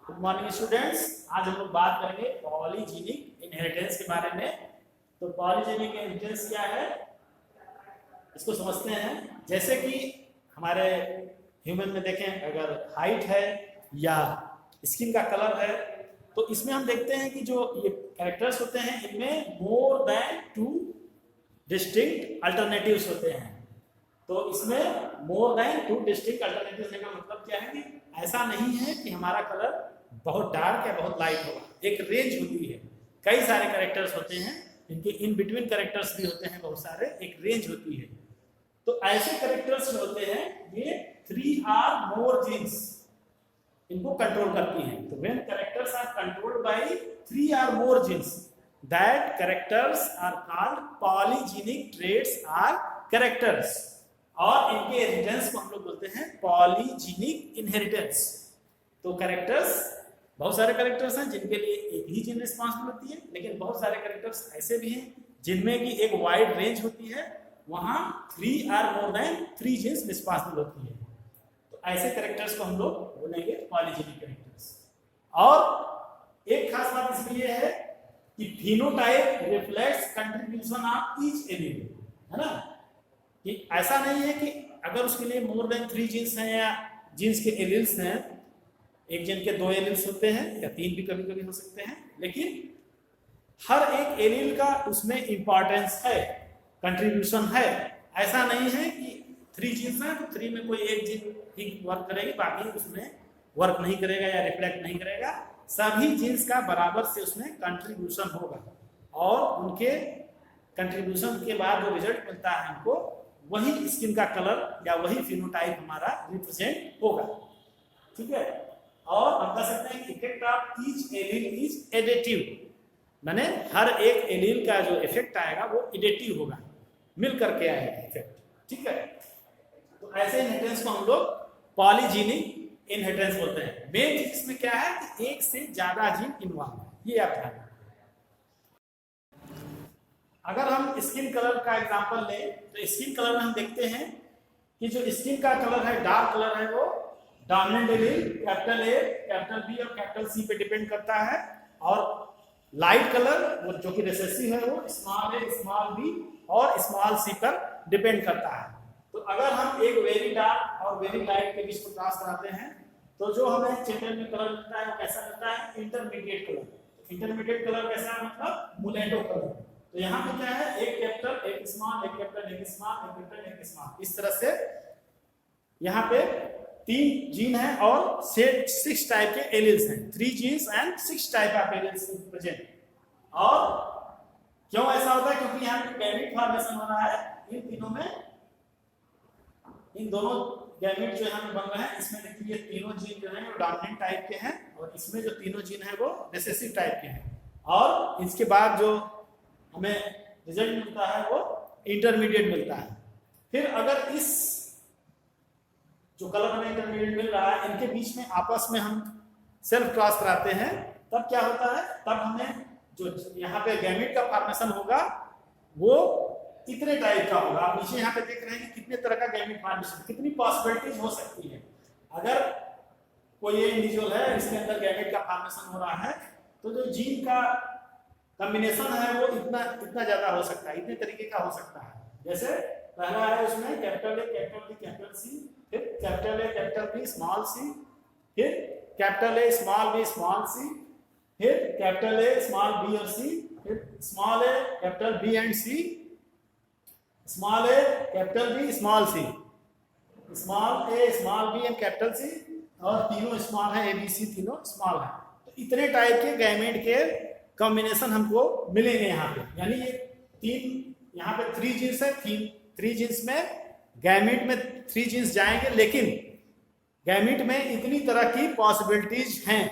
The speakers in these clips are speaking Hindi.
Good morning students. आज हम लोग बात करेंगे पॉलीजेनिक इनहेरिटेंस के बारे में। तो पॉलीजेनिक इनहेरिटेंस क्या है इसको समझते हैं। जैसे कि हमारे ह्यूमन में देखें, अगर हाइट है या स्किन का कलर है, तो इसमें हम देखते हैं कि जो ये कैरेक्टर्स होते हैं इनमें मोर देन 2 डिस्टिंक्ट अल्टरनेटिव्स होते हैं। तो इसमें मोर देन 2 डिस्टिंक्ट अल्टरनेटिव्स का मतलब क्या है कि ऐसा नहीं है कि हमारा कलर बहुत डार्क या बहुत लाइट होगा। एक रेंज होती है, कई सारे कैरेक्टर्स होते हैं, इनके इन बिटवीन कैरेक्टर्स भी होते हैं बहुत सारे, एक रेंज होती है। तो ऐसे कैरेक्टर्स जो होते हैं ये 3 or more जीन्स इनको कंट्रोल करती हैं। तो when characters are controlled by 3 or more genes, that characters are called polygenic traits are characters, और इनके इनहेरिटेंस को हम लोग बोलते हैं पॉलीजेनिक इनहेरिटेंस। तो कैरेक्टर्स, बहुत सारे कैरेक्टर्स हैं जिनके लिए एक ही जीन रिस्पॉन्सिबल होती है, लेकिन बहुत सारे कैरेक्टर्स ऐसे भी हैं जिनमें की एक वाइड रेंज होती है, वहां 3 or more than 3 genes responsible होती है। तो ऐसे कैरेक्टर्स को हम लोग बोलेंगे पॉलीजेनिक कैरेक्टर्स। और एक खास बात इसमें यह है कि phenotype reflects contribution of each allele, है ना, कि ऐसा नहीं है कि अगर उसके लिए मोर देन 3 जीन्स हैं या जीन्स के एलील्स हैं, एक जीन के 2 एलील्स होते हैं या 3 भी कभी कभी हो सकते हैं, लेकिन हर एक एलील का उसमें इंपॉर्टेंस है, कंट्रीब्यूशन है। ऐसा नहीं है कि 3 जीन्स हैं तो 3 में कोई एक जीन ही वर्क करेगी, बाकी उसमें वर्क नहीं करेगा या रिफ्लेक्ट नहीं करेगा। सभी जीन्स का बराबर से उसमें कंट्रीब्यूशन होगा, और उनके कंट्रीब्यूशन के बाद जो रिजल्ट मिलता है हमको, वही स्किन का कलर या वही फिनोटाइप हमारा रिप्रेजेंट होगा। ठीक है। और हम कह सकते हैं कि effect of each allele is additive, माने हर एक एलील का जो इफेक्ट आएगा वो एडिटिव होगा, मिल करके आएगा इफेक्ट। ठीक है। तो ऐसे इनहेरिटेंस को हम लोग पॉलीजेनिक इनहेरिटेंस बोलते हैं। मेन चीज इसमें क्या है कि एक से ज्यादा जीन इन्वॉल्व है, ये आप ध्यान रखें। अगर हम स्किन कलर का एग्जांपल लें तो स्किन कलर में हम देखते हैं कि जो स्किन का कलर है, डार्क कलर है, वो dominant allele capital A, capital B और कैपिटल सी पे डिपेंड करता है, और लाइट कलर वो जो कि रिसेसिव है वो स्मॉल ए, स्मॉल बी और स्मॉल सी पर डिपेंड करता है। तो अगर हम एक वेरी डार्क और वेरी लाइट के बीच में क्रॉस कराते हैं तो जो हमें चित्र में कलर मिलता है वो कैसा मिलता है? Intermediate colour. इंटरमीडिएट कलर कैसा है? मतलब मुलेटो कलर। तो यहाँ पे क्या है? एक कैपिटल एक स्मॉल, एक कैपिटल एक स्मॉल, एक कैपिटल एक स्मॉल, इस तरह से यहाँ पे 3 जीन है और 6 टाइप के एलील्स हैं। 3 genes and 6 type of alleles present. और क्यों ऐसा होता है? क्योंकि यहाँ पे गैमेट फॉर्मेशन हो रहा है इन तीनों में, इन दोनों गैमेट जो यहाँ पे बन रहे हैं, इसमें देखिए ये तीनों जीन जो हैं वो डोमिनेंट टाइप के हैं, और इसमें जो तीनों जीन है वो रिसेसिव टाइप के हैं, और इसके बाद जो हमें रिजल्ट मिलता है वो इंटरमीडिएट मिलता है। फिर अगर इस जो कलर हमें इंटरमीडिएट मिल रहा है, इनके बीच में आपस में हम सेल्फ क्रॉस कराते हैं, तब क्या होता है? तब हमें जो यहाँ पे गैमेट का फॉर्मेशन होगा वो इतने टाइप का होगा। आप नीचे यहाँ पे देख रहे हैं कि कितने तरह का गैमेट फॉर्मेशन, कितनी पॉसिबिलिटीज हो सकती है। अगर कोई इंडिविजुअल है इसके अंदर गैमेट का फॉर्मेशन हो रहा है, तो जो जीन का कॉम्बिनेशन है वो इतना ज्यादा हो सकता है, इतने तरीके का हो सकता है। जैसे पहला है उसमें capital A, capital B, capital C, फिर capital A, capital B, small C, फिर capital A, small B, small C, फिर कैपिटल ए, स्मॉल बी और सी, फिर small A, capital B and C, small A, capital B, small C, small A, small B and capital C, और तीनों स्मॉल है, ए बी सी तीनों स्मॉल है। तो इतने टाइप के गैमेट के कॉम्बिनेशन हमको मिलेंगे यहाँ पे। यानी ये 3, यहाँ पे 3 जीन्स है, 3 जीन्स में गैमेट में 3 जीन्स जाएंगे, लेकिन गैमेट में इतनी तरह की पॉसिबिलिटीज हैं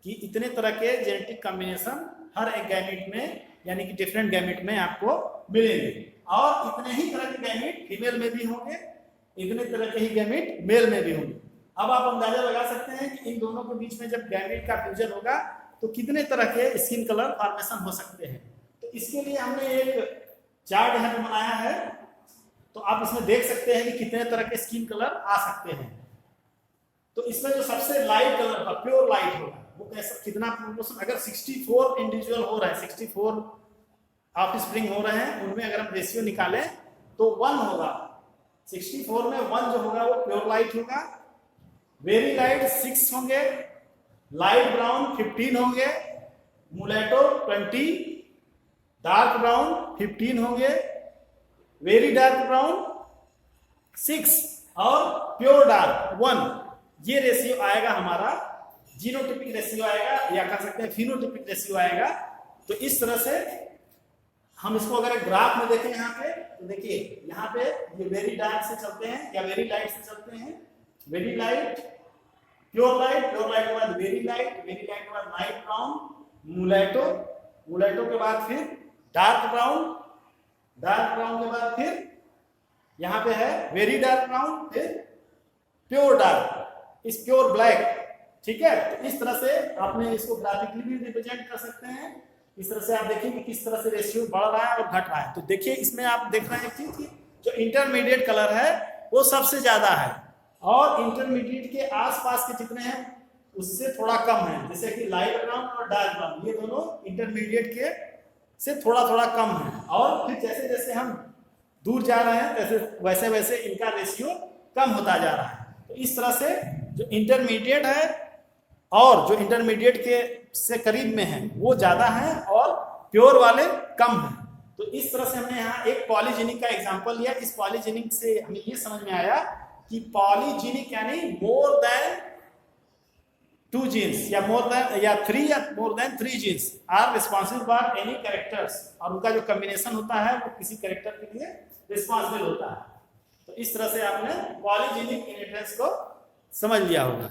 कि इतने तरह के जेनेटिक कॉम्बिनेशन हर एक गैमेट में, यानी कि डिफरेंट गैमेट में आपको मिलेंगे, और इतने ही तरह के गैमेट फीमेल में भी होंगे, इतने तरह के ही गैमेट मेल में भी होंगे। अब आप अंदाजा लगा सकते हैं कि इन दोनों के बीच में जब गैमेट का फ्यूजन होगा तो कितने तरह के स्किन कलर फॉर्मेशन हो सकते हैं। तो इसके लिए हमने एक चार्ट यहाँ पे बनाया है, तो आप इसमें देख सकते हैं कि कितने तरह के स्किन कलर आ सकते हैं। तो इसमें जो सबसे लाइट कलर का प्योर लाइट होगा, वो कैसा कितना प्रोपोर्शन, अगर 64 इंडिविजुअल हो रहा है, 64 ऑफ स्प्रिंग हो रहे हैं, उनमें अगर हम रेशियो निकालें तो 1 होगा। 64 में 1 जो होगा वो प्योर लाइट होगा, वेरी लाइट 6 होंगे, लाइट ब्राउन 15 होंगे, मुलेटो 20, डार्क ब्राउन 15 होंगे, वेरी डार्क ब्राउन 6 और प्योर डार्क 1। ये रेशियो आएगा हमारा, जीनोटिपिक रेशियो आएगा या कह सकते हैं फिनोटिपिक रेशियो आएगा। तो इस तरह से हम इसको अगर ग्राफ में देखें यहाँ पे, तो देखिए यहाँ पे ये वेरी डार्क से चलते हैं या वेरी लाइट से चलते हैं, very light, pure light, pure light के बाद वेरी लाइट, वेरी लाइट के बाद लाइट ब्राउन, मुलेटो, मुलेटो के बाद फिर डार्क ब्राउन, डार्क ब्राउन के बाद फिर यहाँ पे है वेरी डार्क ब्राउन, फिर प्योर डार्क, इस प्योर ब्लैक। ठीक है, तो इस तरह से आपने इसको ग्राफिकली भी रिप्रेजेंट कर सकते हैं। इस तरह से आप देखिए कि किस तरह से रेशियो बढ़ रहा है और घट रहा है। तो देखिए इसमें आप देख रहे हैं कि जो इंटरमीडिएट कलर है वो सबसे ज्यादा है और इंटरमीडिएट के आसपास के जितने हैं उससे थोड़ा कम है, जैसे कि लाइट ब्राउन और डार्क ब्राउन, ये दोनों इंटरमीडिएट के से थोड़ा थोड़ा कम है। और फिर जैसे जैसे हम दूर जा रहे हैं वैसे वैसे इनका रेशियो कम होता जा रहा है। तो इस तरह से जो इंटरमीडिएट है और जो इंटरमीडिएट के से करीब में है वो ज्यादा है और प्योर वाले कम है। तो इस तरह से हमने यहाँ एक पॉलीजेनिक का एग्जांपल लिया। इस पॉलीजेनिक से हमें ये समझ में आया कि पॉलीजेनिक यानी मोर देन 2 जीन्स या मोर देन या 3 या more than 3 genes are responsible for any characters, और उनका जो कॉम्बिनेशन होता है वो किसी कैरेक्टर के लिए रिस्पॉन्सिबल होता है। तो इस तरह से आपने पॉलीजेनिक इनहेरिटेंस को समझ लिया होगा।